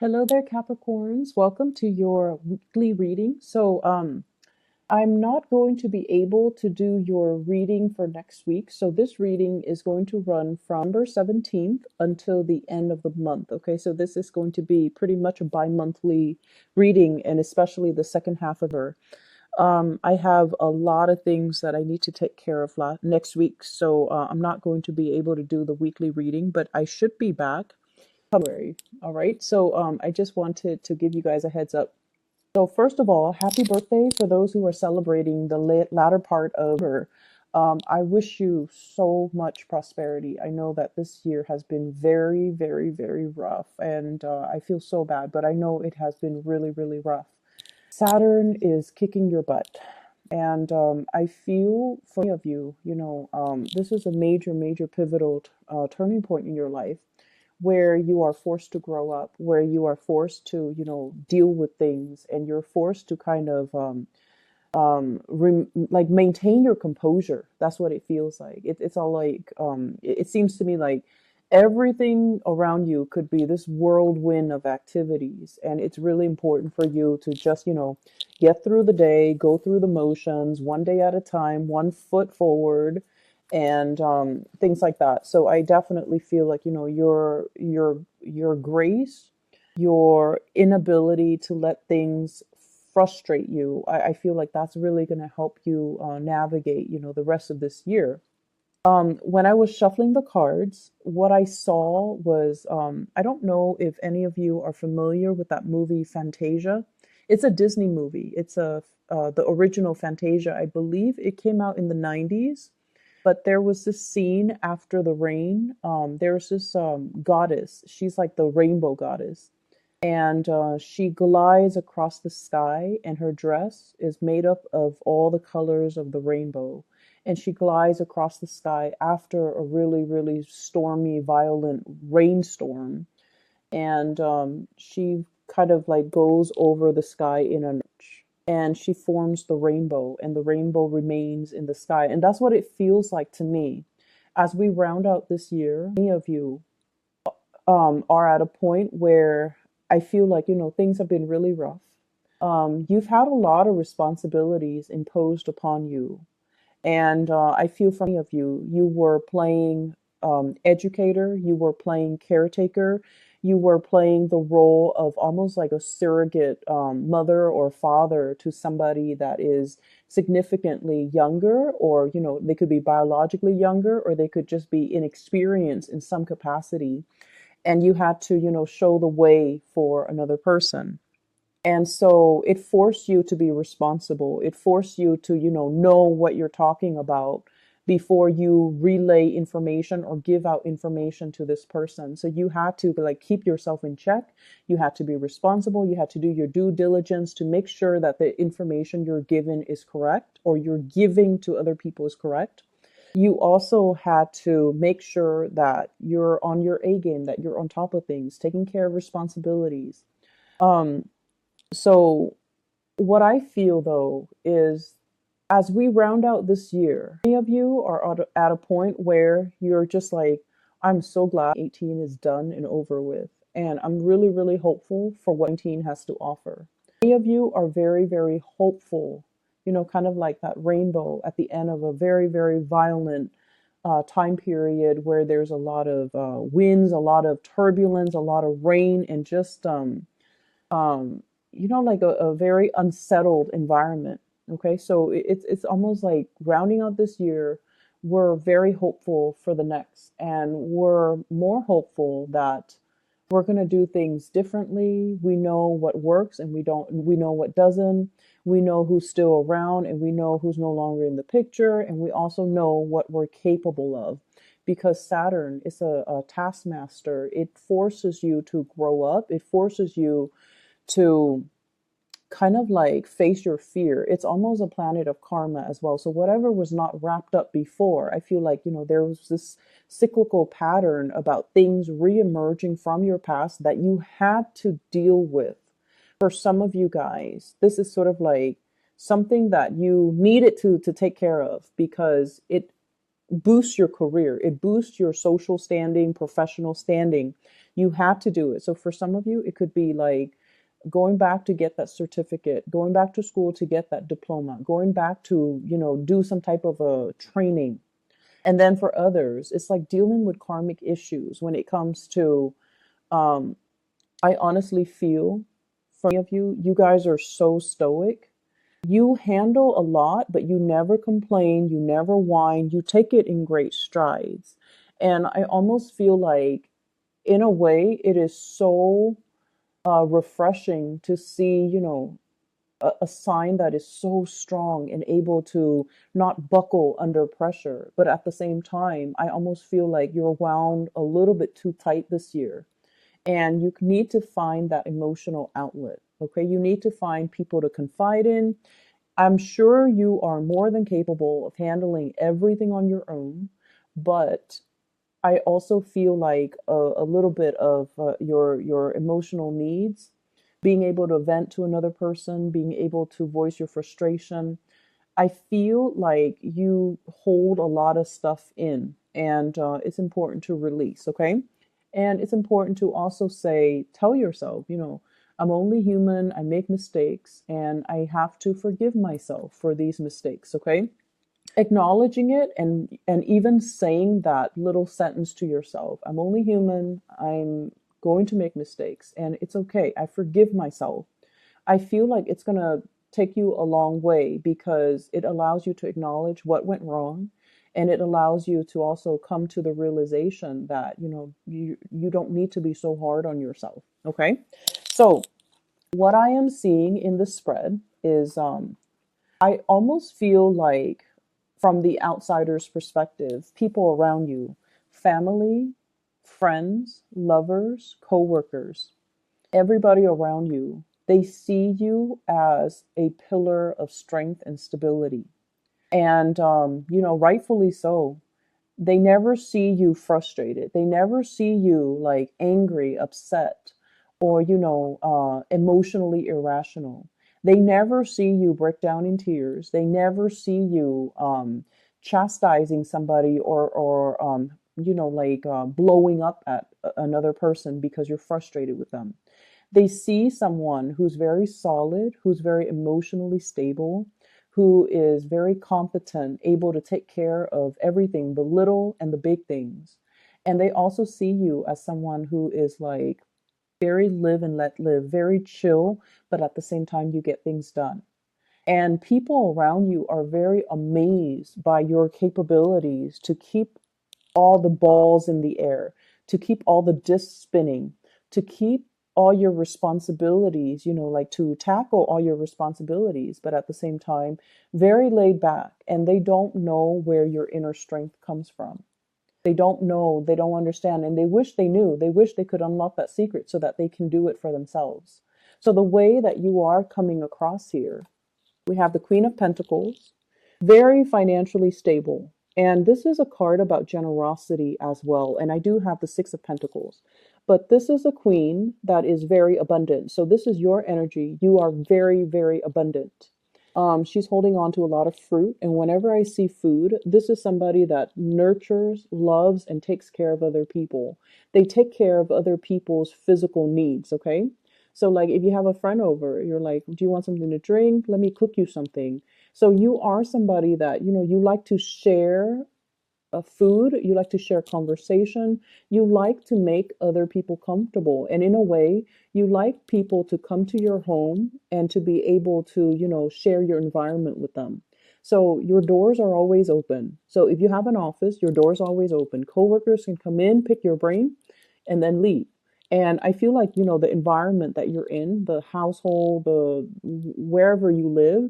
Hello there, Capricorns. Welcome to your weekly reading. I'm not going to be able to do your reading for next week. So, this reading is going to run from November 17th until the end of the month. Okay, so this is going to be pretty much a bi monthly reading, and especially the second half of her. I have a lot of things that I need to take care of next week. So, I'm not going to be able to do the weekly reading, but I should be back February. All right. I just wanted to give you guys a heads up. So first of all, happy birthday for those who are celebrating the latter part of her. I wish you so much prosperity. I know that this year has been very, very, very rough, and I feel so bad, but I know it has been really, really rough. Saturn is kicking your butt. And I feel for many of you, this is a major, major pivotal turning point in your life where you are forced to grow up, where you are forced to, deal with things, and you're forced to kind of like maintain your composure. That's what it feels like. It's all like it seems to me like everything around you could be this whirlwind of activities, and it's really important for you to just get through the day, go through the motions, one day at a time, one foot forward, and things like that. So I definitely feel like your grace, your inability to let things frustrate you. I feel like that's really going to help you navigate, the rest of this year. When I was shuffling the cards, what I saw was I don't know if any of you are familiar with that movie Fantasia. It's a Disney movie. It's the original Fantasia. I believe it came out in the 90s. But there was this scene after the rain. There's this goddess. She's like the rainbow goddess. And she glides across the sky, and her dress is made up of all the colors of the rainbow. And she glides across the sky after a really, really stormy, violent rainstorm. And she kind of like goes over the sky in an arch, and she forms the rainbow, and the rainbow remains in the sky. And that's what it feels like to me. As we round out this year, many of you are at a point where I feel like, things have been really rough. You've had a lot of responsibilities imposed upon you. And I feel for many of you, you were playing educator, you were playing caretaker, you were playing the role of almost like a surrogate mother or father to somebody that is significantly younger, or, they could be biologically younger, or they could just be inexperienced in some capacity. And you had to, show the way for another person. And so it forced you to be responsible. It forced you to, know what you're talking about before you relay information or give out information to this person. So you had to like keep yourself in check. You had to be responsible. You had to do your due diligence to make sure that the information you're given is correct, or you're giving to other people is correct. You also had to make sure that you're on your A game, that you're on top of things, taking care of responsibilities. Um, so what I feel though is, as we round out this year, many of you are at a point where you're just like, I'm so glad 18 is done and over with. And I'm really, really hopeful for what 19 has to offer. Many of you are very, very hopeful, kind of like that rainbow at the end of a very, very violent time period where there's a lot of winds, a lot of turbulence, a lot of rain, and just um, like a very unsettled environment. Okay, so it's almost like rounding out this year, we're very hopeful for the next, and we're more hopeful that we're going to do things differently. We know what works, and we know what doesn't. We know who's still around, and we know who's no longer in the picture, and we also know what we're capable of. Because Saturn is a taskmaster. It forces you to grow up. It forces you to kind of like face your fear. It's almost a planet of karma as well. So whatever was not wrapped up before, I feel like, there was this cyclical pattern about things reemerging from your past that you had to deal with. For some of you guys, this is sort of like something that you needed to take care of, because it boosts your career. It boosts your social standing, professional standing. You had to do it. So for some of you, it could be like going back to get that certificate, going back to school to get that diploma, going back to, do some type of a training. And then for others, it's like dealing with karmic issues when it comes to, um, I honestly feel for many of you, you guys are so stoic. You handle a lot, but you never complain, you never whine, you take it in great strides. And I almost feel like, in a way, it is so refreshing to see, a sign that is so strong and able to not buckle under pressure. But at the same time, I almost feel like you're wound a little bit too tight this year. And you need to find that emotional outlet. Okay. You need to find people to confide in. I'm sure you are more than capable of handling everything on your own, but I also feel like a little bit of your emotional needs, being able to vent to another person, being able to voice your frustration. I feel like you hold a lot of stuff in, and it's important to release, okay? And it's important to also say, tell yourself, I'm only human, I make mistakes, and I have to forgive myself for these mistakes, okay? Acknowledging it and even saying that little sentence to yourself, I'm only human, I'm going to make mistakes, and it's okay, I forgive myself. I feel like it's going to take you a long way because it allows you to acknowledge what went wrong, and it allows you to also come to the realization that you don't need to be so hard on yourself. Okay, so what I am seeing in the spread is I almost feel like, from the outsider's perspective, people around you, family, friends, lovers, co-workers, everybody around you, they see you as a pillar of strength and stability. And, rightfully so. They never see you frustrated. They never see you like angry, upset, or, emotionally irrational. They never see you break down in tears. They never see you chastising somebody or blowing up at another person because you're frustrated with them. They see someone who's very solid, who's very emotionally stable, who is very competent, able to take care of everything, the little and the big things. And they also see you as someone who is like very live and let live, very chill, but at the same time, you get things done. And people around you are very amazed by your capabilities to keep all the balls in the air, to keep all the discs spinning, to keep all your responsibilities, like to tackle all your responsibilities, but at the same time, very laid back. And they don't know where your inner strength comes from. They don't know, they don't understand, and they wish they knew. They wish they could unlock that secret so that they can do it for themselves. So the way that you are coming across here, we have the Queen of Pentacles, very financially stable. And this is a card about generosity as well. And I do have the Six of Pentacles. But this is a queen that is very abundant. So this is your energy. You are very, very abundant. She's holding on to a lot of fruit. And whenever I see food, this is somebody that nurtures, loves, and takes care of other people. They take care of other people's physical needs, okay? So like if you have a friend over, you're like, do you want something to drink? Let me cook you something. So you are somebody that, you like to share food, you like to share conversation, you like to make other people comfortable. And in a way, you like people to come to your home and to be able to, share your environment with them. So your doors are always open. So if you have an office, your door's always open. Coworkers can come in, pick your brain, and then leave. And I feel like, the environment that you're in, the household, the wherever you live,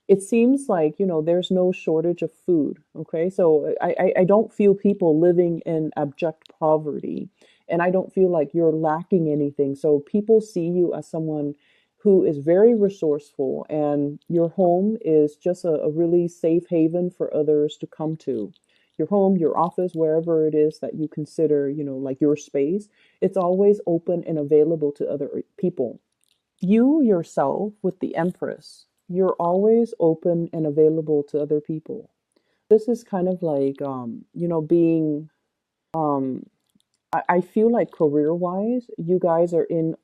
it seems like, there's no shortage of food. Okay. So I don't feel people living in abject poverty, and I don't feel like you're lacking anything. So people see you as someone who is very resourceful, and your home is just a really safe haven for others to come to. Your home, your office, wherever it is that you consider, like your space, it's always open and available to other people. You yourself, with the Empress, you're always open and available to other people. This is kind of like, being, um, I feel like career wise, you guys are in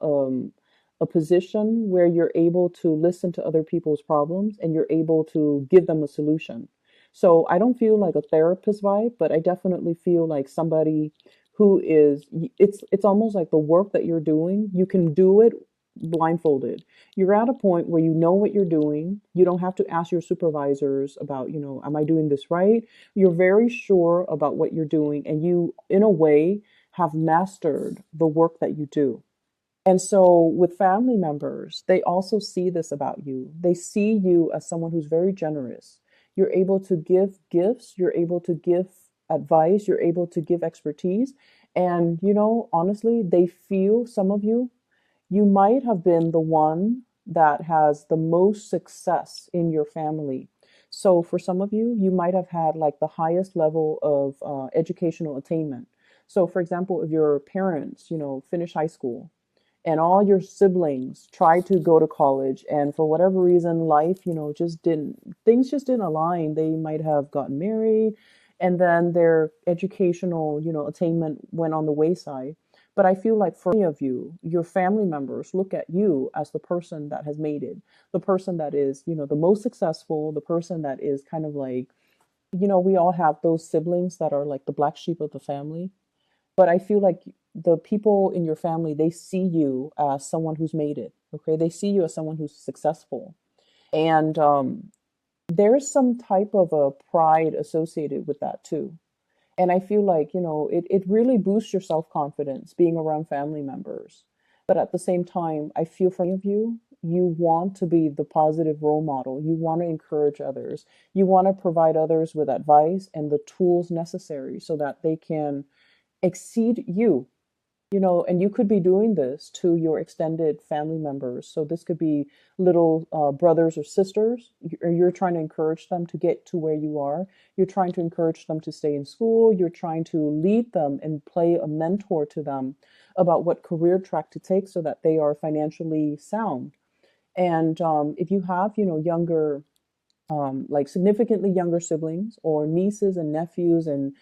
a position where you're able to listen to other people's problems and you're able to give them a solution. So I don't feel like a therapist vibe, but I definitely feel like somebody who is, it's almost like the work that you're doing, you can do it blindfolded. You're at a point where you know what you're doing. You don't have to ask your supervisors about, am I doing this right? You're very sure about what you're doing, and you, in a way, have mastered the work that you do. And so, with family members, they also see this about you. They see you as someone who's very generous. You're able to give gifts, you're able to give advice, you're able to give expertise. And, honestly, they feel, some of you, you might have been the one that has the most success in your family. So for some of you, you might have had like the highest level of educational attainment. So for example, if your parents, finish high school and all your siblings tried to go to college, and for whatever reason life, just didn't, things just didn't align, they might have gotten married, and then their educational, attainment went on the wayside. But I feel like for many of you, your family members look at you as the person that has made it, the person that is, the most successful, the person that is kind of like, we all have those siblings that are like the black sheep of the family. But I feel like the people in your family, they see you as someone who's made it. Okay. They see you as someone who's successful. And there's some type of a pride associated with that too. And I feel like, it really boosts your self confidence being around family members. But at the same time, I feel for many of you, you want to be the positive role model. You want to encourage others. You want to provide others with advice and the tools necessary so that they can exceed you. And you could be doing this to your extended family members. So this could be little brothers or sisters. You're trying to encourage them to get to where you are. You're trying to encourage them to stay in school. You're trying to lead them and play a mentor to them about what career track to take so that they are financially sound. And if you have, younger, like significantly younger siblings or nieces and nephews, and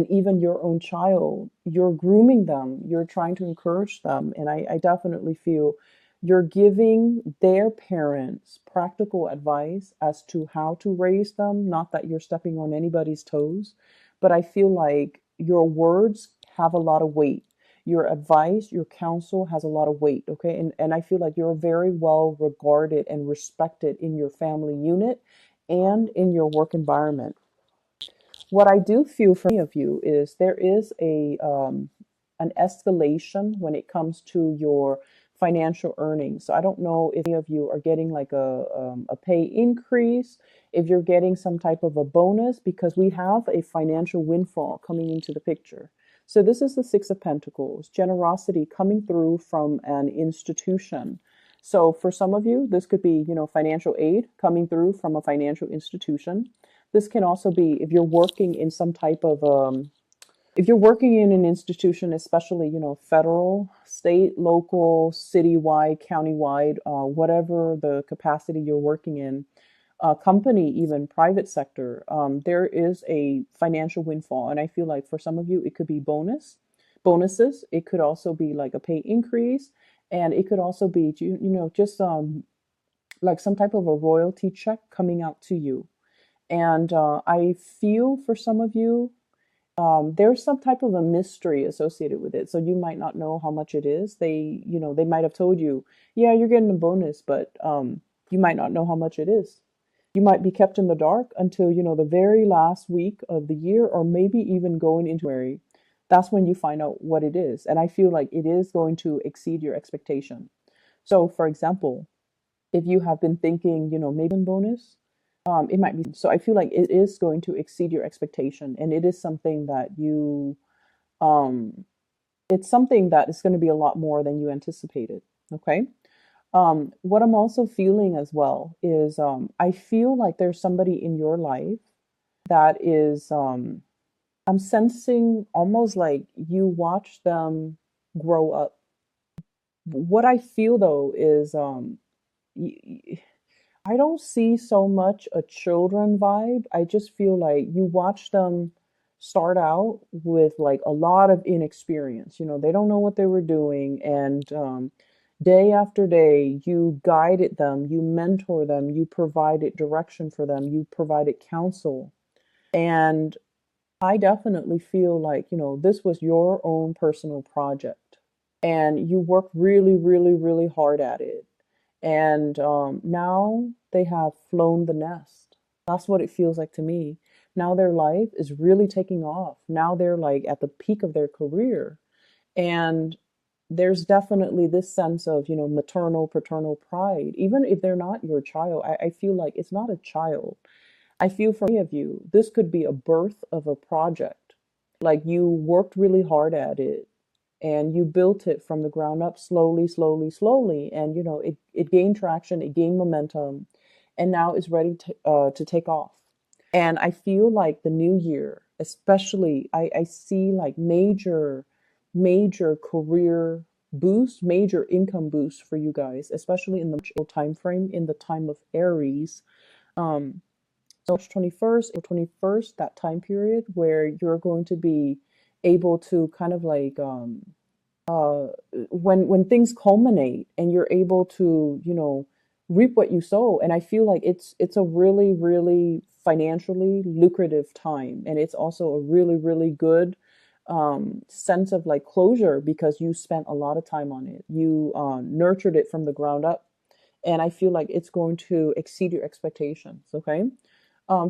even your own child, you're grooming them, you're trying to encourage them. And I definitely feel you're giving their parents practical advice as to how to raise them. Not that you're stepping on anybody's toes, but I feel like your words have a lot of weight. Your advice, your counsel has a lot of weight. Okay. And I feel like you're very well regarded and respected in your family unit and in your work environment. What I do feel for many of you is there is a an escalation when it comes to your financial earnings. So I don't know if any of you are getting like a pay increase, if you're getting some type of a bonus, because we have a financial windfall coming into the picture. So this is the Six of Pentacles, generosity coming through from an institution. So for some of you, this could be, financial aid coming through from a financial institution. This can also be if you're working in some type of if you're working in an institution, especially, federal, state, local, citywide, countywide, whatever the capacity you're working in, company, even private sector, there is a financial windfall. And I feel like for some of you, it could be bonuses. It could also be like a pay increase. And it could also be, just like some type of a royalty check coming out to you. And I feel for some of you, there's some type of a mystery associated with it. So you might not know how much it is. They might have told you, yeah, you're getting a bonus, but you might not know how much it is. You might be kept in the dark until, the very last week of the year, or maybe even going into January. That's when you find out what it is. And I feel like it is going to exceed your expectation. So, for example, if you have been thinking, maybe bonus, it might be. So I feel like it is going to exceed your expectation, and it is something that um, it's something that is going to be a lot more than you anticipated. Okay. What I'm also feeling as well is I feel like there's somebody in your life that is, I'm sensing almost like you watch them grow up. What I feel though is, I don't see so much a children vibe. I just feel like you watch them start out with like a lot of inexperience. You know, they don't know what they were doing. And day after day, you guided them, you mentor them, you provided direction for them, you provided counsel. And I definitely feel like, you know, this was your own personal project and you worked really, really, really hard at it. And now they have flown the nest. That's what it feels like to me. Now their life is really taking off. Now they're like at the peak of their career. And there's definitely this sense of, you know, maternal, paternal pride. Even if they're not your child, I feel like it's not a child. I feel for many of you, this could be a birth of a project. Like you worked really hard at it and you built it from the ground up slowly, slowly, slowly. And, you know, it gained traction, it gained momentum, and now it's ready to take off. And I feel like the new year, especially, I see like major career boost, major income boost for you guys, especially in the time frame, in the time of Aries. Um, so March 21st or 21st, that time period where you're going to be able to kind of like uh, when things culminate and you're able to, you know, reap what you sow. And I feel like it's a really, really financially lucrative time, and it's also a really, really good sense of like closure because you spent a lot of time on it. You nurtured it from the ground up, and I feel like it's going to exceed your expectations. Okay.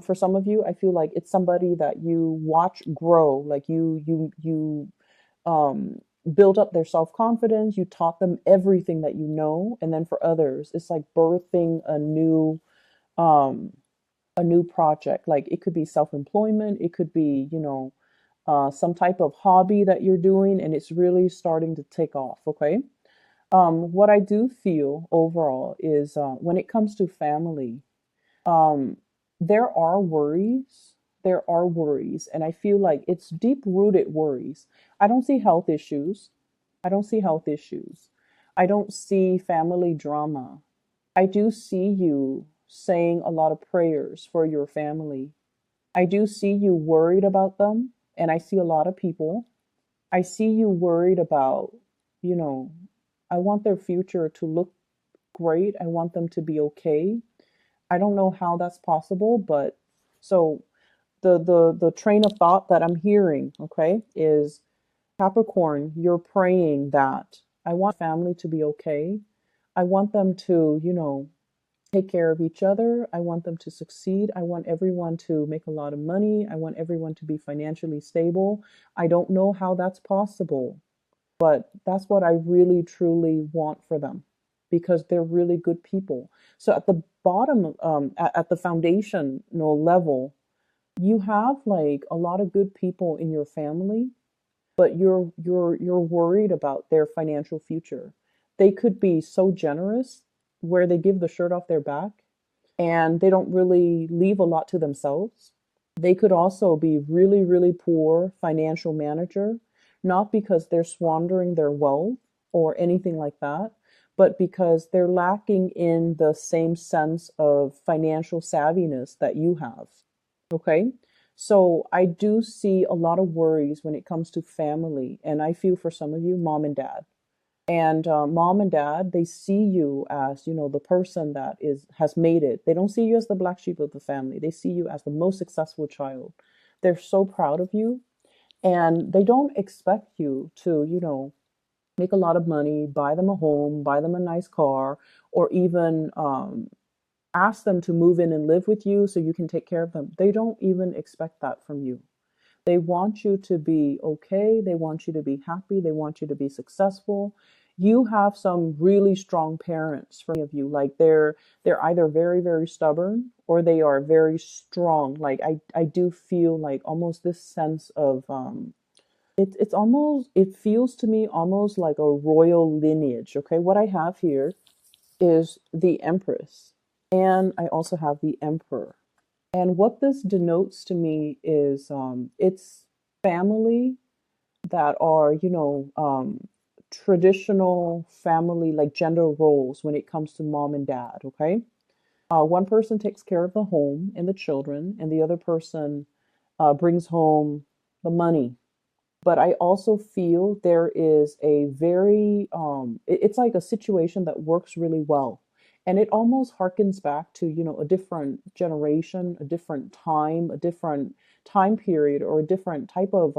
For some of you, I feel like it's somebody that you watch grow, like you um, build up their self confidence. You taught them everything that you know, and then for others, it's like birthing um, a new project. Like it could be self employment, it could be, you know, some type of hobby that you're doing, and it's really starting to take off. Okay. What I do feel overall is when it comes to family, um, there are worries. There are worries, and I feel like it's deep rooted worries. I don't see health issues. I don't see health issues. I don't see family drama. I do see you saying a lot of prayers for your family. I do see you worried about them, and I see a lot of people. I see you worried about, you know, I want their future to look great. I want them to be okay. I don't know how that's possible, but so the train of thought that I'm hearing, okay, is Capricorn, you're praying that I want family to be okay. I want them to, you know, take care of each other. I want them to succeed. I want everyone to make a lot of money. I want everyone to be financially stable. I don't know how that's possible, but that's what I really truly want for them because they're really good people. So at the bottom, at the foundational level, you have like a lot of good people in your family, but you're worried about their financial future. They could be so generous where they give the shirt off their back and they don't really leave a lot to themselves. They could also be really, really poor financial manager, not because they're squandering their wealth or anything like that, but because they're lacking in the same sense of financial savviness that you have. Okay. So I do see a lot of worries when it comes to family. And I feel for some of you, mom and dad. And mom and dad, they see you as, you know, the person that has made it. They don't see you as the black sheep of the family. They see you as the most successful child. They're so proud of you. And they don't expect you to, you know, make a lot of money, buy them a home, buy them a nice car, or even ask them to move in and live with you so you can take care of them. They don't even expect that from you. They want you to be okay. They want you to be happy. They want you to be successful. You have some really strong parents for many of you. Like they're either very, very stubborn or they are very strong. Like I do feel like almost this sense of it's almost it feels to me almost like a royal lineage. Okay. What I have here is the Empress. And I also have the Emperor. And what this denotes to me is it's family that are, you know, traditional family, like gender roles when it comes to mom and dad, okay? One person takes care of the home and the children, and the other person brings home the money. But I also feel there is a very it's like a situation that works really well. And it almost harkens back to, a different generation, a different time, a different time period, or a different type of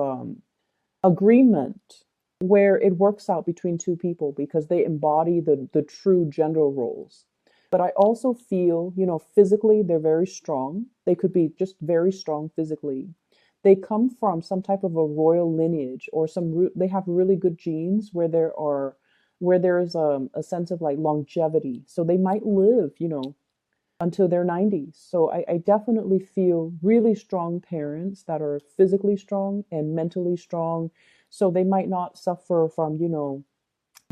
agreement where it works out between two people because they embody the true gender roles. But I also feel, physically they're very strong. They could be just very strong physically. They come from some type of a royal lineage, or they have really good genes where there is a sense of like longevity. So they might live, until their 90s. So I definitely feel really strong parents that are physically strong and mentally strong. So they might not suffer from,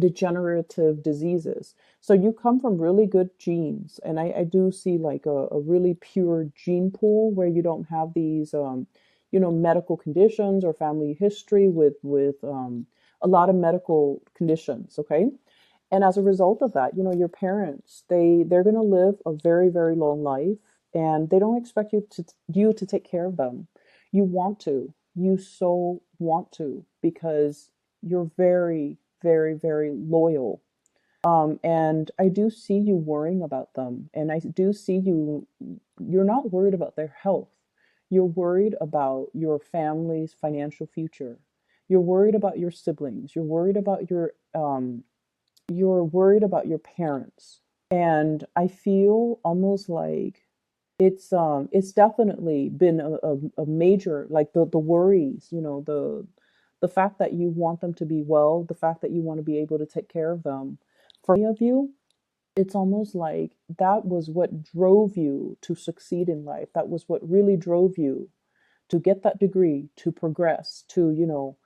degenerative diseases. So you come from really good genes. And I do see like a really pure gene pool where you don't have these, medical conditions or family history with a lot of medical conditions. Okay. And as a result of that, your parents, they're going to live a very, very long life, and they don't expect you to take care of them. You want to. You so want to, because you're very, very, very loyal. And I do see you worrying about them, and I do see you're not worried about their health. You're worried about your family's financial future. You're worried about your siblings. You're worried about your parents. And I feel almost like it's definitely been a major, like the worries, the fact that you want them to be well, the fact that you want to be able to take care of them. For many of you, it's almost like that was what drove you to succeed in life. That was what really drove you to get that degree, to progress, to,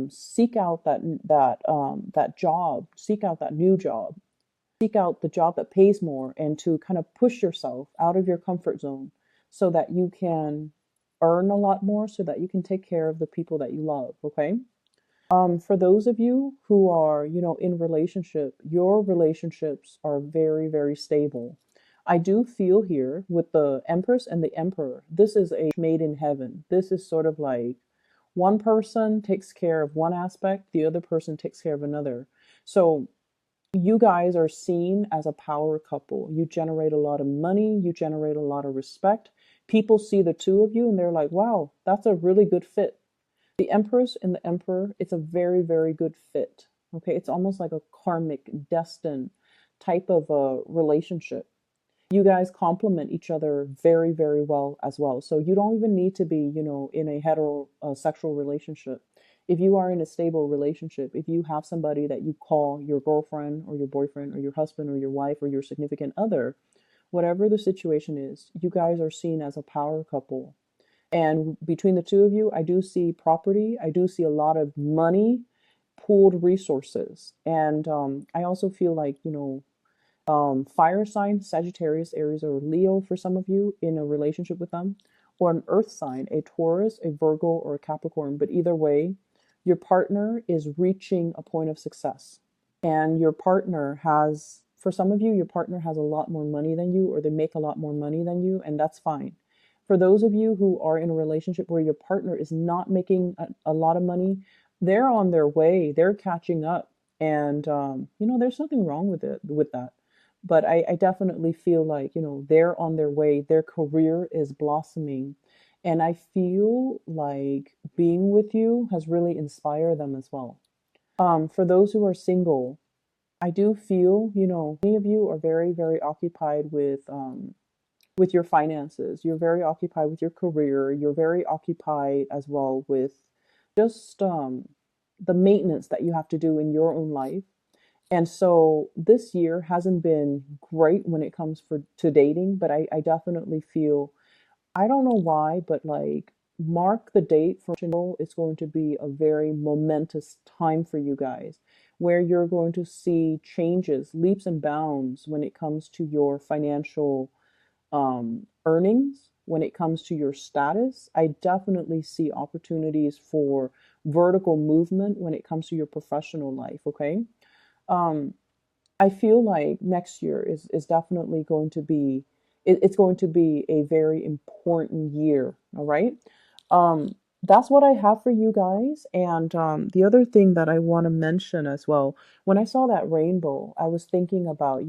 seek out that job, seek out that new job, seek out the job that pays more, and to kind of push yourself out of your comfort zone so that you can earn a lot more, so that you can take care of the people that you love. Okay. For those of you who are, in relationship, your relationships are very, very stable. I do feel here with the Empress and the Emperor, this is a made in heaven. This is sort of like one person takes care of one aspect, the other person takes care of another. So you guys are seen as a power couple. You generate a lot of money, you generate a lot of respect. People see the two of you and they're like, wow, that's a really good fit. The Empress and the Emperor, it's a very, very good fit. Okay, it's almost like a karmic, destined type of a relationship. You guys complement each other very, very well as well. So you don't even need to be, in a heterosexual relationship. If you are in a stable relationship, if you have somebody that you call your girlfriend or your boyfriend or your husband or your wife or your significant other, whatever the situation is, you guys are seen as a power couple. And between the two of you, I do see property. I do see a lot of money, pooled resources. And I also feel like, fire sign, Sagittarius, Aries, or Leo for some of you in a relationship with them, or an earth sign, a Taurus, a Virgo, or a Capricorn. But either way, your partner is reaching a point of success. And for some of you, your partner has a lot more money than you, or they make a lot more money than you, and that's fine. For those of you who are in a relationship where your partner is not making a lot of money, they're on their way, they're catching up. And, there's nothing wrong with that. But I definitely feel like, they're on their way, their career is blossoming. And I feel like being with you has really inspired them as well. For those who are single, I do feel, many of you are very, very occupied with your finances. You're very occupied with your career. You're very occupied as well with just the maintenance that you have to do in your own life. And so this year hasn't been great when it comes to dating, but I definitely feel, I don't know why, but like mark the date for general, it's going to be a very momentous time for you guys, where you're going to see changes, leaps and bounds when it comes to your financial earnings, when it comes to your status. I definitely see opportunities for vertical movement when it comes to your professional life. Okay. Um, I feel like next year is definitely going to be, it's going to be a very important year. All right. that's what I have for you guys. And the other thing that I want to mention as well, when I saw that rainbow, I was thinking about,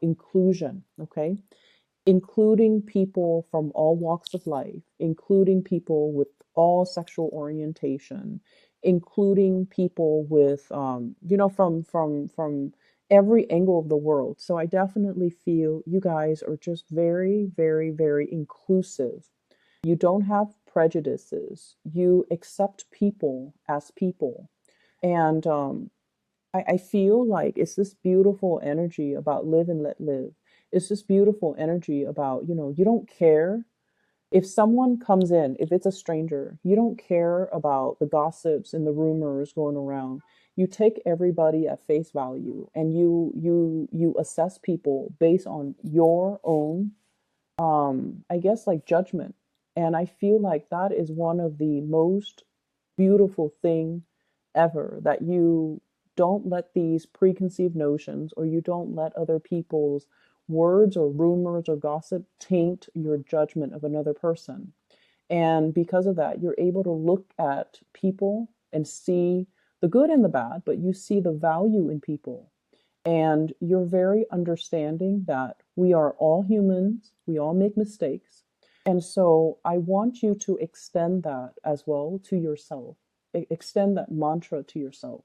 inclusion, okay? Including people from all walks of life, including people with all sexual orientation, including people with, from every angle of the world. So I definitely feel you guys are just very, very, very inclusive. You don't have prejudices. You accept people as people. And I feel like it's this beautiful energy about live and let live. It's this beautiful energy about, you don't care if someone comes in, if it's a stranger, you don't care about the gossips and the rumors going around. You take everybody at face value and you assess people based on your own I guess like judgment. And I feel like that is one of the most beautiful thing ever, that you don't let these preconceived notions, or you don't let other people's words or rumors or gossip taint your judgment of another person. And because of that, you're able to look at people and see the good and the bad, but you see the value in people. And you're very understanding that we are all humans, we all make mistakes. And so I want you to extend that as well to yourself. Extend that mantra to yourself.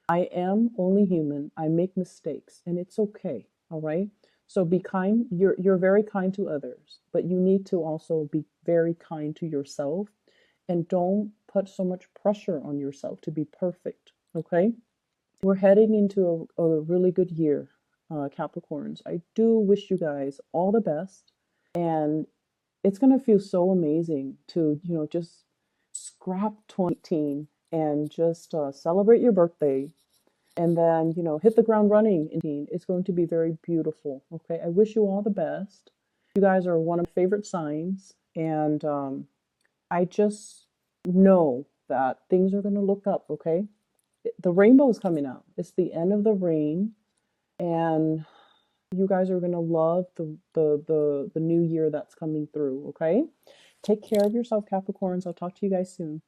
I am only human. I make mistakes and it's okay. All right. So be kind. You're very kind to others, but you need to also be very kind to yourself, and don't put so much pressure on yourself to be perfect. Okay. We're heading into a really good year, Capricorns. I do wish you guys all the best. And it's going to feel so amazing to, just scrap 2018 and just celebrate your birthday. And then, hit the ground running in 2018. It's going to be very beautiful. Okay. I wish you all the best. You guys are one of my favorite signs. And I just know that things are going to look up. Okay. The rainbow is coming out. It's the end of the rain, and you guys are gonna love the new year that's coming through. Okay, take care of yourself, Capricorns. I'll talk to you guys soon.